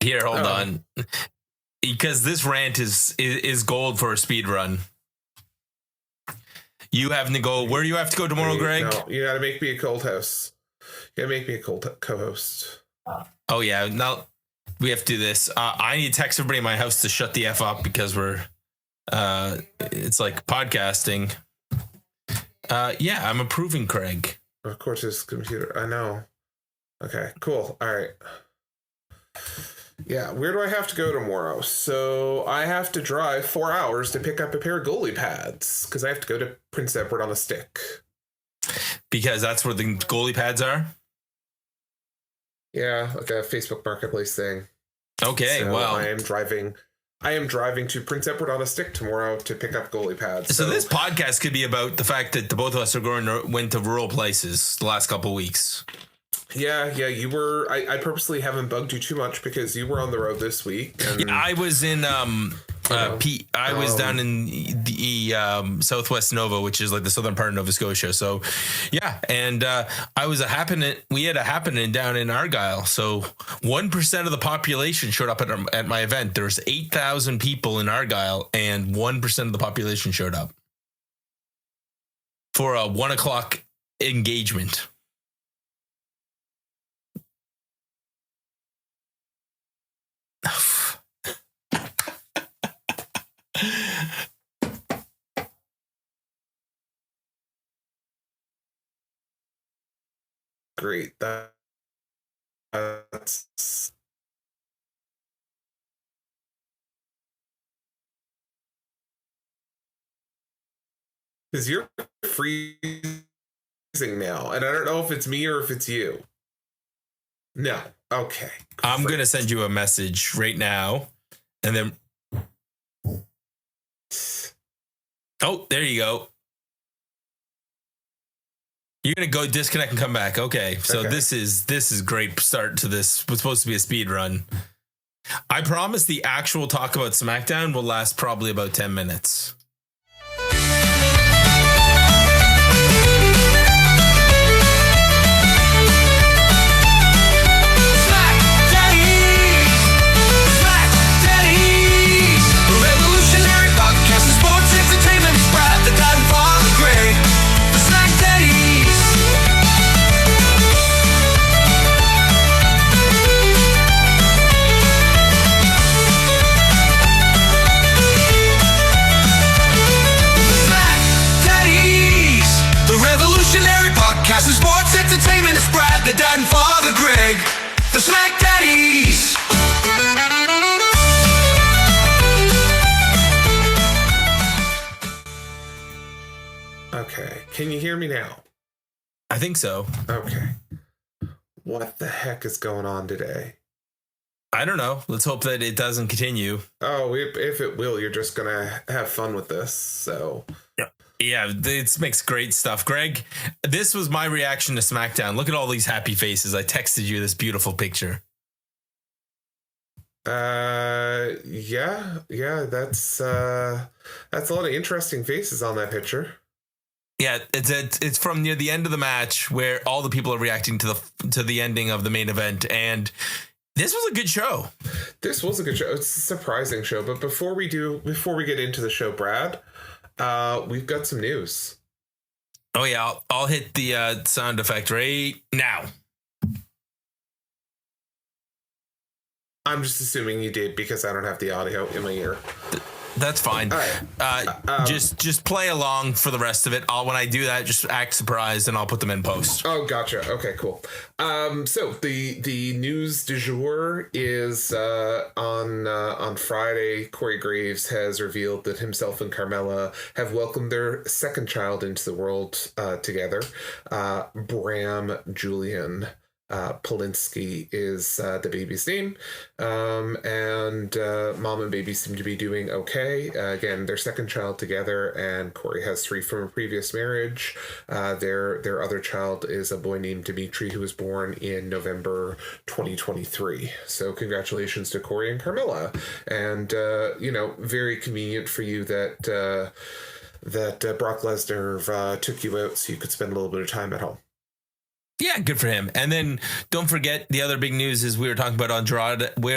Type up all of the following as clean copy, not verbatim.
Here, hold on. Because this rant is gold for a speed run. You having to go, where do you have to go tomorrow, Greg? No, you gotta make me a cold host. You gotta make me a cold co-host. Oh, yeah. Now we have to do this. I need to text everybody in my house to shut the F up because we're, it's like podcasting. Yeah, I'm approving Craig. Of course, his computer. I know. Okay, cool. All right. Yeah, where do I have to go tomorrow? So I have to drive 4 hours to pick up a pair of goalie pads because I have to go to Prince Edward on a stick. Because that's where the goalie pads are? Yeah, like a Facebook Marketplace thing. Okay, so well. I am driving to Prince Edward on a stick tomorrow to pick up goalie pads. So this podcast could be about the fact that the both of us went to rural places the last couple of weeks. Yeah, you were. I purposely haven't bugged you too much because you were on the road this week. And, yeah, I was in I was down in the Southwest Nova, which is like the southern part of Nova Scotia. So, yeah, and we had a happening down in Argyle. So 1% of the population showed up at my event. There's 8,000 people in Argyle, and 1% of the population showed up for a 1 o'clock engagement. Great. That's because you're freezing now, and I don't know if it's me or if it's you. No. Okay. I'm going to send you a message right now, and then. Oh, there you go. You're going to go disconnect and come back. Okay. So this is great start to this. It's supposed to be a speed run. I promise the actual talk about SmackDown will last probably about 10 minutes. Sports entertainment is Brad, the dad and father Greg, the SmackDaddies. Okay, can you hear me now? I think so. Okay. What the heck is going on today? I don't know. Let's hope that it doesn't continue. Oh, if it will, you're just gonna have fun with this, so... Yeah, it makes great stuff. Greg, this was my reaction to SmackDown. Look at all these happy faces. I texted you this beautiful picture. Yeah, that's a lot of interesting faces on that picture. Yeah, it's from near the end of the match where all the people are reacting to the ending of the main event, and this was a good show. This was a good show. It's a surprising show, but before we get into the show, Brad, we've got some news. Oh yeah, I'll hit the sound effect right now. I'm just assuming you did because I don't have the audio in my ear. That's fine. All right. Just play along for the rest of it. When I do that, just act surprised and I'll put them in post. Oh, gotcha. Okay, cool. So the news du jour is on Friday. Corey Graves has revealed that himself and Carmella have welcomed their second child into the world together. Bram Julian Polinsky is the baby's name, and mom and baby seem to be doing okay. Again, their second child together, and Corey has 3 from a previous marriage. Their other child is a boy named Dimitri, who was born in November 2023. So congratulations to Corey and Carmella, and very convenient for you that Brock Lesnar took you out so you could spend a little bit of time at home. Yeah, good for him. And then don't forget the other big news is we were talking about Andrade. We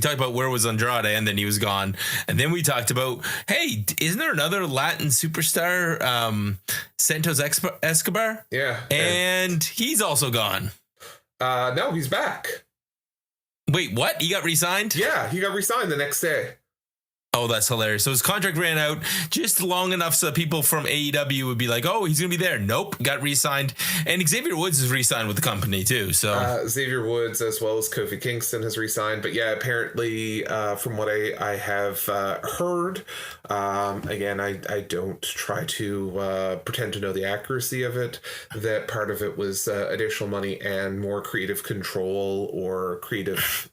talked about where was Andrade, and then he was gone. And then we talked about, hey, isn't there another Latin superstar, Santos Escobar? Yeah. And he's also gone. No, he's back. Wait, what? He got re-signed? Yeah, he got re-signed the next day. Oh, that's hilarious. So his contract ran out just long enough so that people from AEW would be like, oh, he's going to be there. Nope, got re-signed. And Xavier Woods is re-signed with the company too. So Xavier Woods as well as Kofi Kingston has re-signed. But yeah, apparently from what I have heard, again, I don't try to pretend to know the accuracy of it, that part of it was additional money and more creative control or creative...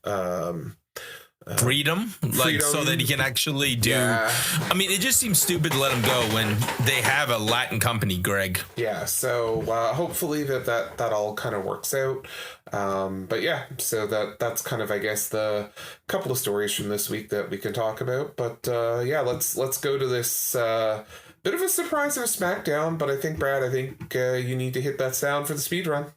freedom, so that he can actually do. Yeah. I mean, it just seems stupid to let him go when they have a Latin company, Greg. Yeah, so hopefully that all kind of works out. But yeah, so that's kind of, I guess, the couple of stories from this week that we can talk about. But yeah, let's go to this bit of a surprise of SmackDown. But I think, Brad, you need to hit that sound for the speed run.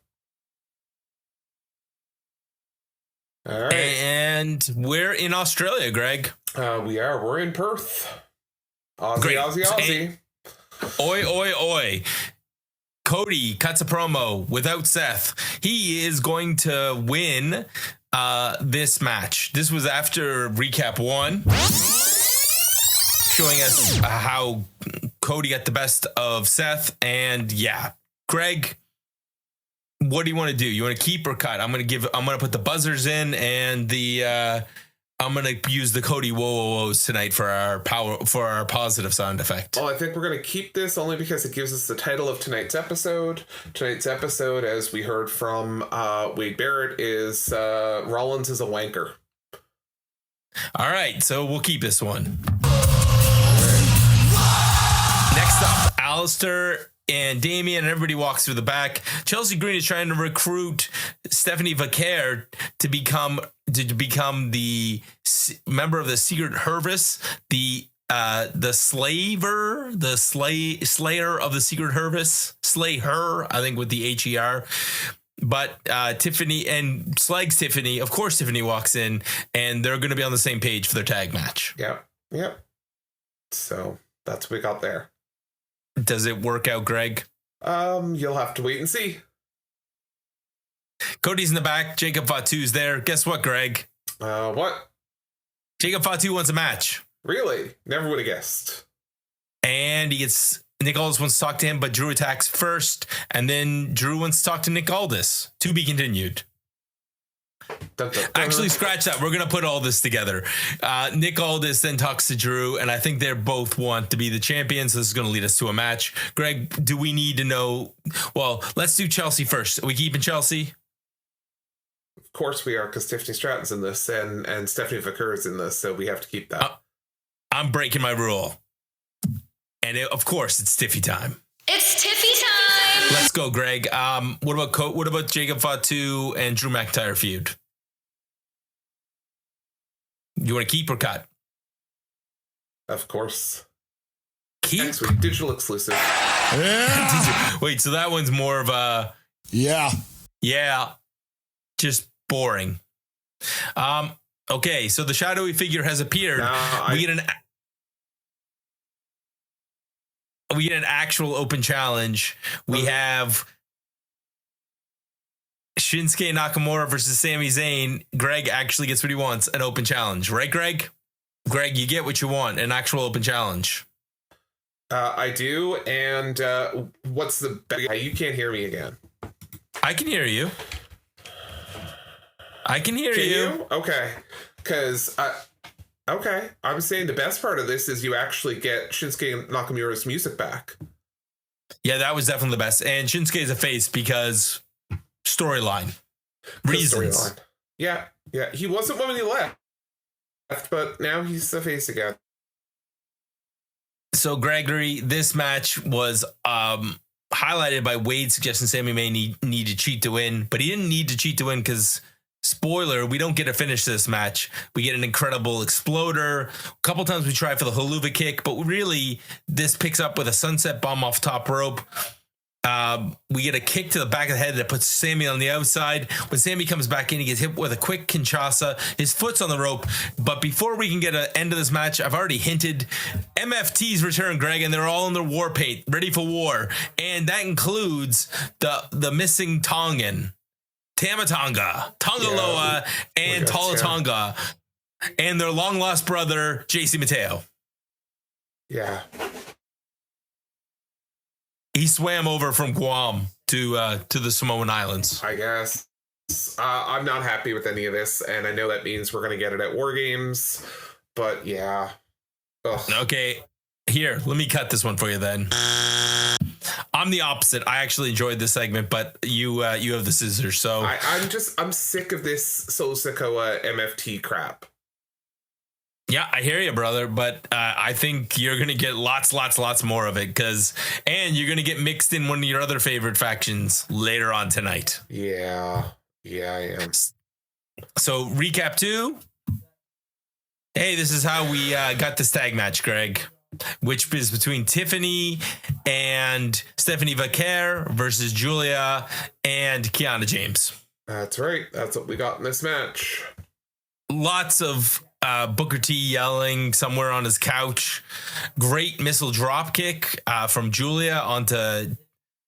All right. And we're in Australia, Greg. We're in Perth. Aussie, Great. Aussie. Oi, oi, oi. Cody cuts a promo without Seth. He is going to win this match. This was after recap 1, showing us how Cody got the best of Seth. And yeah, Greg, what do you want to do? You want to keep or cut? I'm going to put the buzzers in, and I'm going to use the Cody whoa-whoa-whoas tonight for our positive sound effect. Well, I think we're going to keep this only because it gives us the title of tonight's episode. Tonight's episode, as we heard from Wade Barrett, is Rollins is a wanker. All right, so we'll keep this one. Next up, Alistair and Damian, and everybody walks through the back. Chelsea Green is trying to recruit Stephanie Vaquer to become the member of the Secret Hervice, the slayer of the Secret Hervice. Slay her, I think, with the HER. But Tiffany and slags Tiffany. Of course, Tiffany walks in, and they're going to be on the same page for their tag match. Yep. So that's what we got there. Does it work out, Greg? You'll have to wait and see. Cody's in the back. Jacob Fatu's there. Guess what, Greg? What? Jacob Fatu wants a match. Really? Never would have guessed. And Nick Aldis wants to talk to him, but Drew attacks first, and then Drew wants to talk to Nick Aldis. To be continued. Actually, scratch that. We're going to put all this together. Nick Aldis then talks to Drew, and I think they both want to be the champions. So this is going to lead us to a match. Greg, do we need to know? Well, let's do Chelsea first. Are we keeping Chelsea? Of course we are, because Tiffany Stratton's in this, and Stephanie Vaquer is in this, so we have to keep that. I'm breaking my rule. And of course, it's Tiffy time. It's Tiffy time. Let's go, Greg. What about Jacob Fatu and Drew McIntyre feud? You want to keep or cut? Of course. Keep? Next week, digital exclusive. Yeah. Wait, so that one's more of a... Yeah. Just boring. Okay, so the shadowy figure has appeared. We get an actual open challenge. We have Shinsuke Nakamura versus Sami Zayn. Greg actually gets what he wants, an open challenge. Right, Greg? Greg, you get what you want, an actual open challenge. I do, and what's the... You can't hear me again. I can hear you. Can you? Okay. Because... Okay, I'm saying the best part of this is you actually get Shinsuke Nakamura's music back. Yeah, that was definitely the best. And Shinsuke is a face because storyline. Reasons. Storyline. Yeah. He wasn't when he left, but now he's a face again. So, Gregory, this match was highlighted by Wade suggesting Sami may need to cheat to win, but he didn't need to cheat to win because... Spoiler, we don't get to finish this match. We get an incredible exploder. A couple times we try for the haluva kick, but really this picks up with a sunset bomb off top rope. We get a kick to the back of the head that puts Sami on the outside. When Sami comes back in, he gets hit with a quick Kinshasa. His foot's on the rope. But before we can get an end to this match, I've already hinted MFT's return, Greg, and they're all in their war paint, ready for war. And that includes the missing Tongan, Tama Tonga, Tongaloa, and Tala Tonga, and their long lost brother, JC Mateo. Yeah. He swam over from Guam to the Samoan Islands. I guess. I'm not happy with any of this, and I know that means we're going to get it at War Games, but yeah. Ugh. Okay, here, let me cut this one for you then. I'm the opposite. I actually enjoyed this segment, but you have the scissors, so... I'm sick of this Solo Sikoa MFT crap. Yeah, I hear you, brother, but I think you're going to get lots more of it, and you're going to get mixed in one of your other favorite factions later on tonight. Yeah, I am. So, recap 2. Hey, this is how we got this tag match, Greg, which is between Tiffany and Stephanie Vaquer versus Giulia and Kiana James. That's right. That's what we got in this match. Lots of Booker T yelling somewhere on his couch. Great missile drop kick from Giulia onto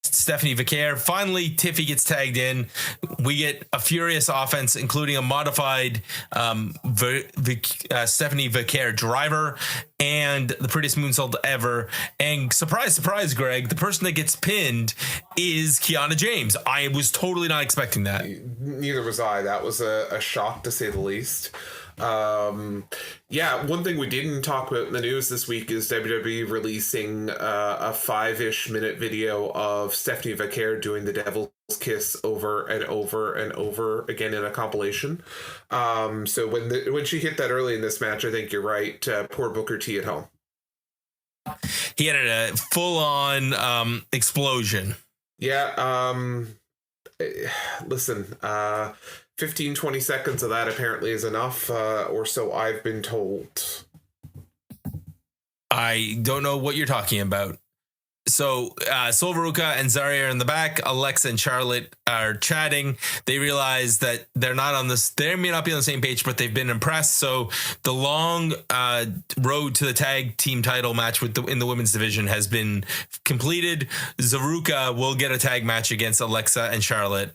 Stephanie Vaquer. Finally, Tiffy gets tagged in. We get a furious offense, including a modified Stephanie Vaquer driver and the prettiest moonsault ever. And surprise, surprise, Greg, the person that gets pinned is Kiana James. I was totally not expecting that. Neither was I. That was a shock, to say the least. One thing we didn't talk about in the news this week is WWE releasing a 5-ish minute video of Stephanie Vaquer doing the Devil's Kiss over and over and over again in a compilation. So when she hit that early in this match, I think you're right. Poor Booker T at home. He had a full-on explosion. Yeah. Listen, 15-20 seconds of that apparently is enough, or so I've been told. I don't know what you're talking about. So Sol Veruca and Zarya are in the back. Alexa and Charlotte are chatting. They realize that they may not be on the same page, but they've been impressed. So the long road to the tag team title match in the women's division has been completed. Zaruka will get a tag match against Alexa and Charlotte.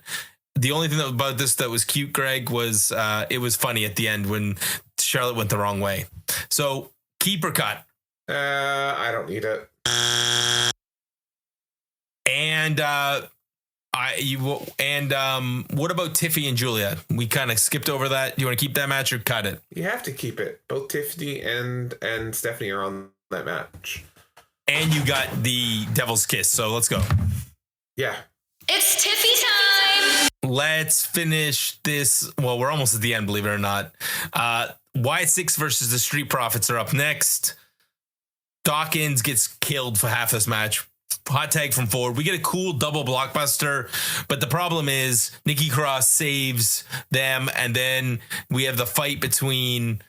The only thing about this that was cute, Greg, was it was funny at the end when Charlotte went the wrong way. So keep or cut. I don't need it. And what about Tiffy and Giulia? We kind of skipped over that. You want to keep that match or cut it? You have to keep it. Both Tiffany and Stephanie are on that match. And you got the Devil's Kiss, so let's go. Yeah. It's Tiffy time. Let's finish this. Well, we're almost at the end, believe it or not. Wyatt 6 versus the Street Profits are up next. Dawkins gets killed for half this match. Hot tag from forward. We get a cool double blockbuster, but the problem is Nikki Cross saves them, and then we have the fight between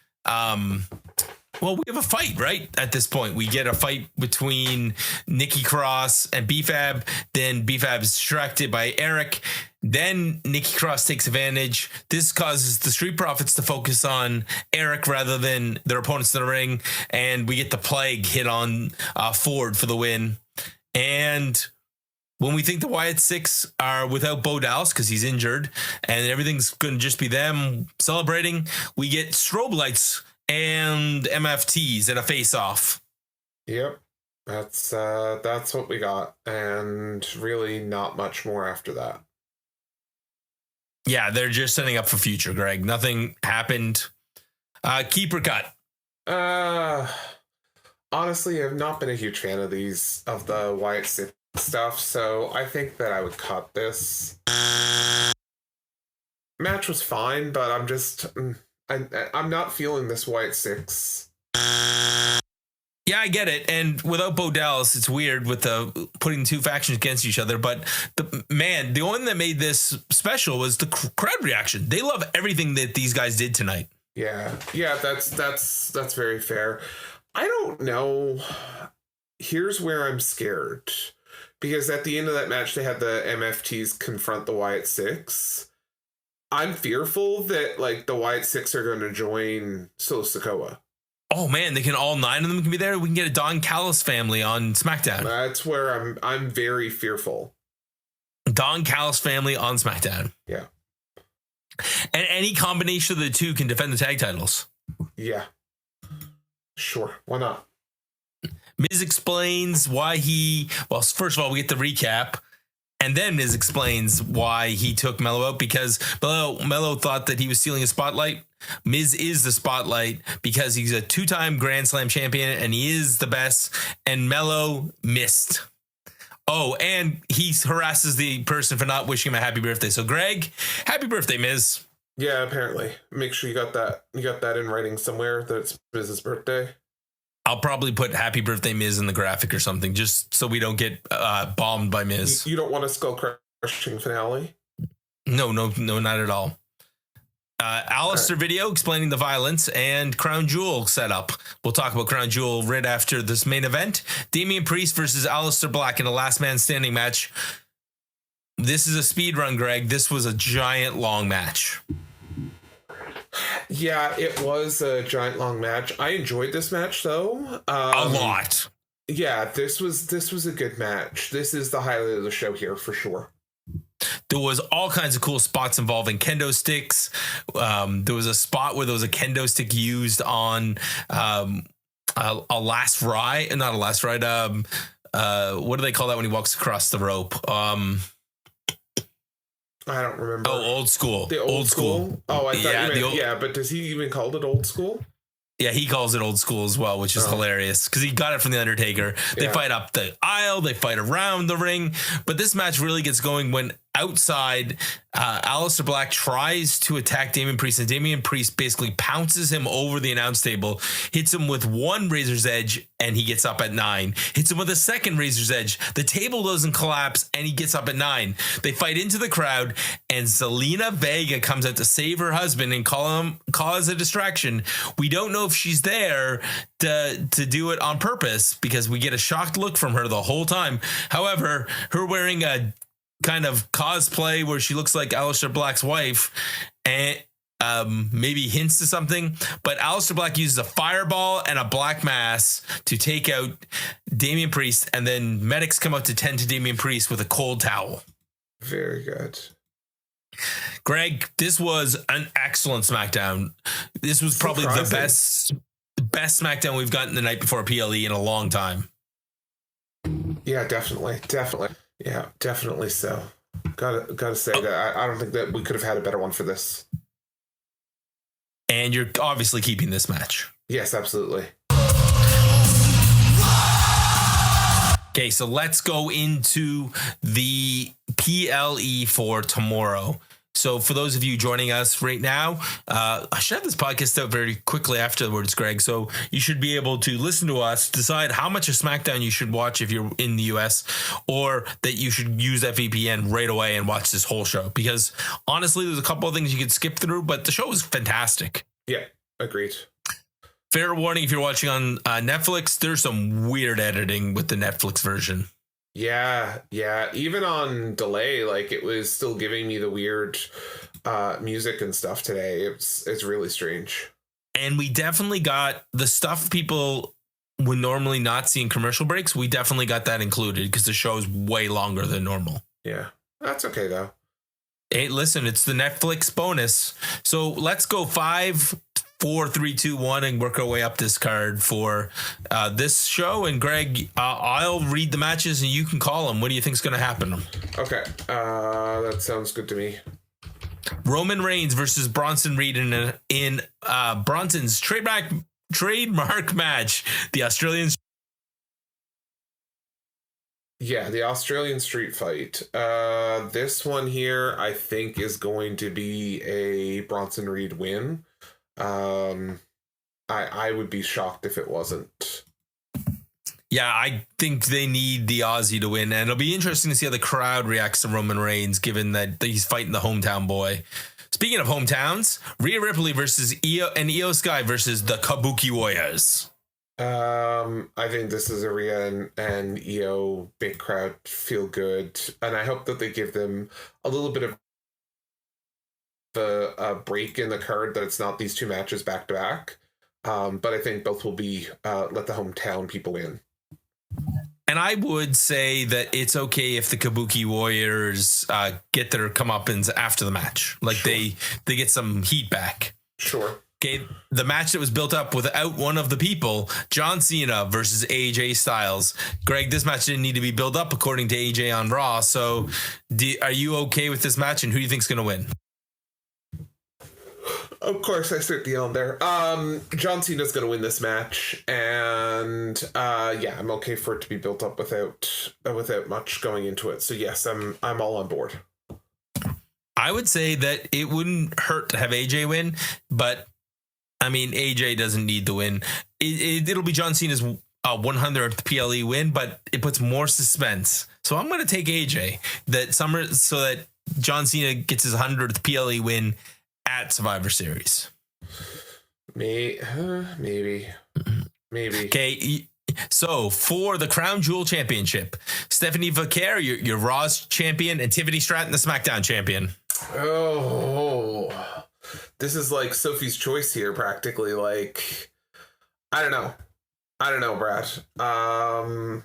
we have a fight, right? At this point, we get a fight between Nikki Cross and B-Fab. Then B-Fab is distracted by Eric. Then Nikki Cross takes advantage. This causes the Street Profits to focus on Eric rather than their opponents in the ring. And we get the Plague hit on Ford for the win. And when we think the Wyatt 6 are without Bo Dallas because he's injured and everything's going to just be them celebrating, we get strobe lights and MFTs and a face-off. Yep. That's what we got. And really not much more after that. Yeah, they're just setting up for future, Greg. Nothing happened. Keep or cut? Honestly, I've not been a huge fan of the Wyatt 6 stuff, so I think that I would cut this. Match was fine, but I'm just... I'm not feeling this Wyatt 6. Yeah, I get it. And without Bo Dallas, it's weird with the putting two factions against each other. But the one that made this special was the crowd reaction. They love everything that these guys did tonight. Yeah, that's very fair. I don't know. Here's where I'm scared. because at the end of that match, they had the MFTs confront the Wyatt Six. I'm fearful that like the Wyatt Six are going to join Solo Sikoa. Oh man, they can all 9 of them can be there. We can get a Don Callis family on SmackDown. That's where I'm very fearful. Don Callis family on SmackDown. Yeah. And any combination of the two can defend the tag titles. Yeah. Sure. Why not? Miz explains why first of all, we get the recap. And then Miz explains why he took Mello out, because Mello thought that he was stealing a spotlight. Miz is the spotlight because he's a 2-time Grand Slam champion and he is the best. And Mello missed. Oh, and he harasses the person for not wishing him a happy birthday. So, Greg, happy birthday, Miz. Yeah, apparently. Make sure you got that. You got that in writing somewhere that it's Miz's birthday. I'll probably put happy birthday, Miz, in the graphic or something, just so we don't get bombed by Miz. You don't want a skull crushing finale? No, not at all. Alistair video explaining the violence and Crown Jewel setup. We'll talk about Crown Jewel right after this main event. Damian Priest versus Alistair Black in a last man standing match. This is a speed run, Greg. This was a giant long match. Yeah, it was a giant long match. I enjoyed this match though. A lot. Yeah, this was a good match. This is the highlight of the show here for sure. There was all kinds of cool spots involving kendo sticks. There was a spot where there was a kendo stick used on a last ride, not a last ride. What do they call that when he walks across the rope? I don't remember. Oh, old school. The old school? Oh, I thought you meant, but does he even call it old school? Yeah, he calls it old school as well, which is hilarious because he got it from The Undertaker. They fight up the aisle, they fight around the ring, but this match really gets going when outside Alistair Black tries to attack Damian Priest, and Damian Priest basically pounces him over the announce table, hits him with one razor's edge, and he gets up at 9. Hits him with a second razor's edge. The table doesn't collapse, and he gets up at 9. They fight into the crowd, and Zelina Vega comes out to save her husband and cause a distraction. We don't know if she's there to do it on purpose because we get a shocked look from her the whole time. However, her wearing a kind of cosplay where she looks like Aleister Black's wife and maybe hints to something, but Aleister Black uses a fireball and a black mass to take out Damian Priest, and then medics come out to tend to Damian Priest with a cold towel. Very good. Greg, this was an excellent SmackDown. This was probably the best SmackDown we've gotten the night before PLE in a long time. Yeah, definitely. Yeah, definitely so. Gotta say that I don't think that we could have had a better one for this. And you're obviously keeping this match. Yes, absolutely. Okay, so let's go into the PLE for tomorrow. So for those of you joining us right now, I should have this podcast out very quickly afterwards, Greg. So you should be able to listen to us, decide how much of SmackDown you should watch if you're in the US, or that you should use that VPN right away and watch this whole show. Because honestly, there's a couple of things you could skip through, but the show was fantastic. Yeah, agreed. Fair warning, if you're watching on Netflix, there's some weird editing with the Netflix version. Yeah. Even on delay, like it was still giving me the weird music and stuff today. It's really strange. And we definitely got the stuff people would normally not see in commercial breaks. We definitely got that included because the show is way longer than normal. Yeah, that's okay though. Hey, listen, it's the Netflix bonus. So let's go 5, 4, 3, 2, 1 and work our way up this card for this show. And Greg, I'll read the matches and you can call them. What do you think is going to happen? Okay, that sounds good to me. Roman Reigns versus Bronson Reed in Bronson's trademark match. The Australians. Yeah, the Australian street fight. This one here, I think, is going to be a Bronson Reed win. I would be shocked if it wasn't. Yeah, I think they need the Aussie to win, and it'll be interesting to see how the crowd reacts to Roman Reigns, given that he's fighting the hometown boy. Speaking of hometowns, Rhea Ripley versus Io Sky versus the Kabuki Warriors. I think this is a Rhea and Io big crowd feel good, and I hope that they give them a little bit of a break in the card, that it's not these two matches back to back. But I think both will be let the hometown people in. And I would say that it's okay if the Kabuki Warriors get their comeuppance after the match. Like they get some heat back. Sure. Okay, the match that was built up without one of the people, John Cena versus AJ Styles. Greg, this match didn't need to be built up according to AJ on Raw. So are you okay with this match, and who do you think's going to win? Of course, I start the on there. John Cena's going to win this match, and yeah, I'm okay for it to be built up without much going into it. So yes, I'm all on board. I would say that it wouldn't hurt to have AJ win, but I mean, AJ doesn't need the win. It'll be John Cena's 100th PLE win, but it puts more suspense. So I'm going to take AJ so that John Cena gets his 100th PLE win at Survivor Series. Maybe. Okay. So for the Crown Jewel Championship, Stephanie Vaquer, your Raw's champion, and Tiffany Stratton, the SmackDown champion. Oh, this is like Sophie's Choice here, practically. Like, I don't know, Brad. I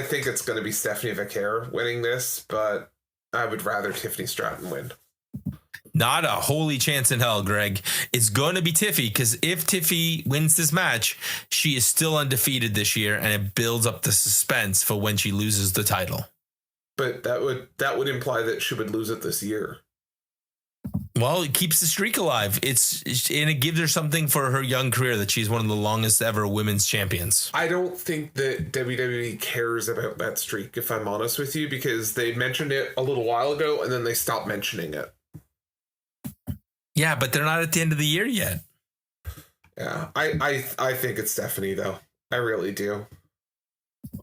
think it's going to be Stephanie Vaquer winning this, but I would rather Tiffany Stratton win. Not a holy chance in hell, Greg. It's going to be Tiffy, because if Tiffy wins this match, she is still undefeated this year, and it builds up the suspense for when she loses the title. But that would imply that she would lose it this year. Well, it keeps the streak alive. And it gives her something for her young career, that she's one of the longest ever women's champions. I don't think that WWE cares about that streak, if I'm honest with you, because they mentioned it a little while ago and then they stopped mentioning it. Yeah, but they're not at the end of the year yet. Yeah, I think it's Stephanie, though. I really do.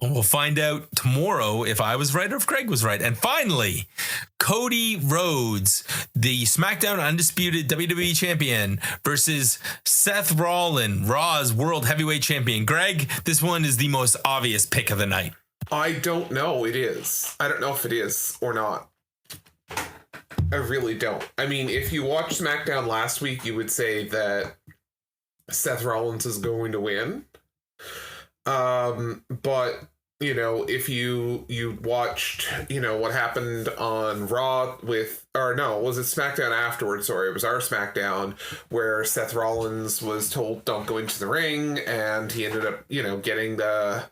We'll find out tomorrow if I was right or if Greg was right. And finally, Cody Rhodes, the SmackDown Undisputed WWE Champion, versus Seth Rollins, Raw's World Heavyweight Champion. Greg, this one is the most obvious pick of the night. I don't know. It is. I don't know if it is or not. I really don't. I mean, if you watched SmackDown last week, you would say that Seth Rollins is going to win. But, you know, if you watched, you know, what happened on Raw was it SmackDown afterwards? Sorry, it was our SmackDown, where Seth Rollins was told don't go into the ring, and he ended up, you know, getting the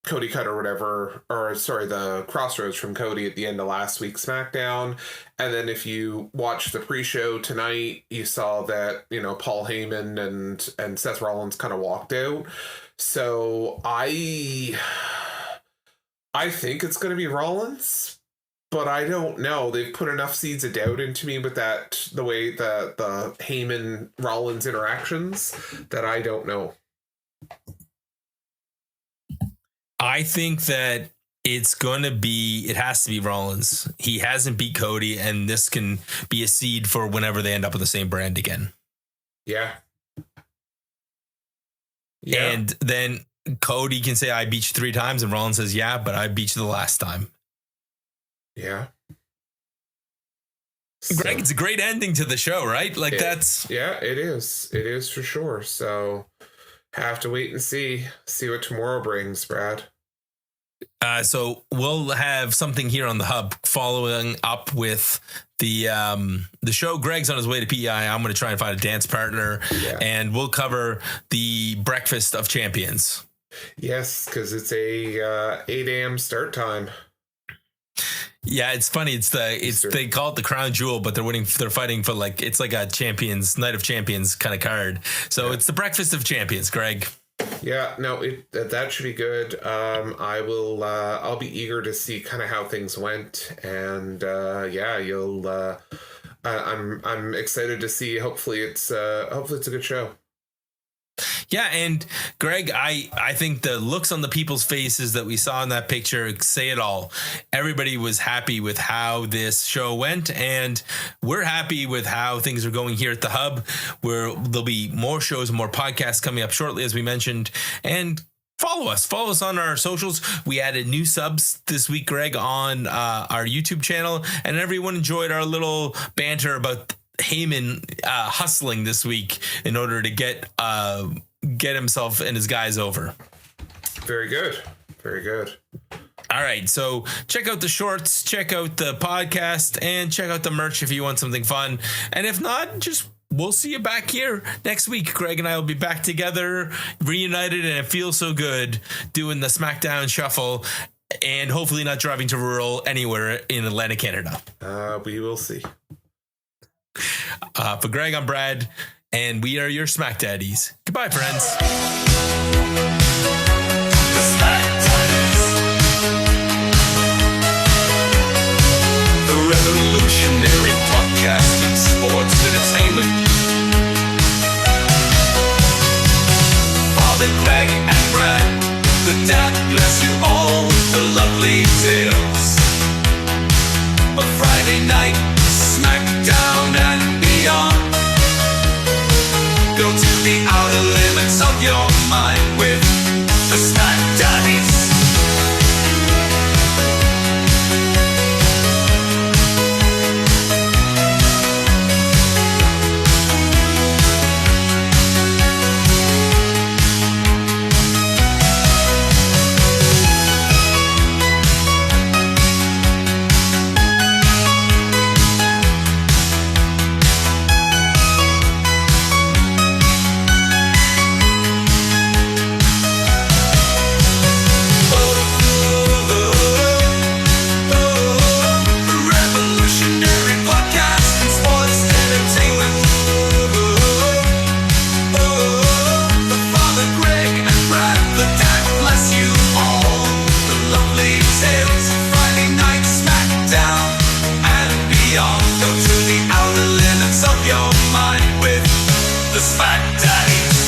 Cody cut or whatever, the crossroads from Cody at the end of last week's SmackDown. And then if you watch the pre-show tonight, you saw that, you know, Paul Heyman and Seth Rollins kind of walked out. So I think it's going to be Rollins, but I don't know. They've put enough seeds of doubt into me with that, the way the Heyman Rollins interactions, that I don't know. I think that it has to be Rollins. He hasn't beat Cody, and this can be a seed for whenever they end up with the same brand again. Yeah. And then Cody can say, I beat you 3 times, and Rollins says, yeah, but I beat you the last time. Yeah. Greg, it's a great ending to the show, right? Like Yeah, it is. It is for sure. So have to wait and see what tomorrow brings, Brad. So we'll have something here on the hub following up with the show. Greg's on his way to PEI. I'm going to try and find a dance partner, and we'll cover the Breakfast of Champions. Yes, because it's a 8 a.m. start time. Yeah, it's funny. They call it the Crown Jewel, but they're fighting for it's like a Champions, Night of Champions kind of card. So It's the Breakfast of Champions, Greg. Yeah, no, that should be good. I'll be eager to see kind of how things went, and I'm excited to see. Hopefully it's a good show. Yeah, and Greg, I think the looks on the people's faces that we saw in that picture say it all. Everybody was happy with how this show went, and we're happy with how things are going here at the Hub, where there'll be more shows and more podcasts coming up shortly, as we mentioned. And follow us on our socials. We added new subs this week, Greg, on our YouTube channel, and everyone enjoyed our little banter about Heyman hustling this week in order to get himself and his guys over. Very good. Very good. All right, so check out the shorts, check out the podcast, and check out the merch if you want something fun. And if not, just we'll see you back here next week. Greg and I will be back together, reunited, and it feels so good doing the SmackDown shuffle, and hopefully not driving to rural anywhere in Atlantic Canada. We will see. For Greg, I'm Brad, and we are your SmackDaddies. Goodbye, friends. The SmackDaddies. The revolutionary podcast in sports entertainment. Bobby, Greg, and Brad. The dad bless you all. The lovely tales. A Friday night SmackDown and beyond. Go to the outer limits of your mind with the SmackDaddies. Go to the outer limits of your mind with the SmackDaddies.